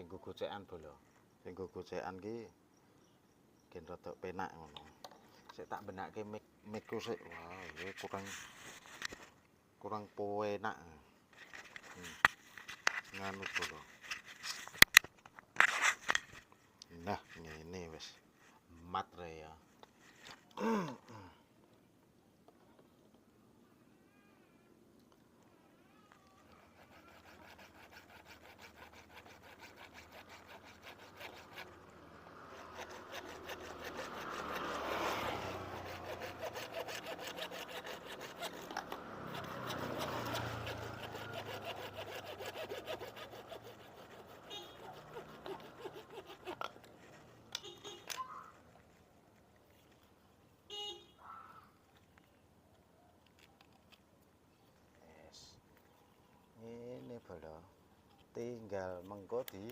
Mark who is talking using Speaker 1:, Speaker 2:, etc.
Speaker 1: sing gogocekan bolo. Sing gogocekan ki gen rada penak ngono. Sik tak benakke mic-ku sik. Wah, iki kurang penak. Nganu bolo. Nah, ngene wis. Mat re ya. Ini bolo, tinggal mengko di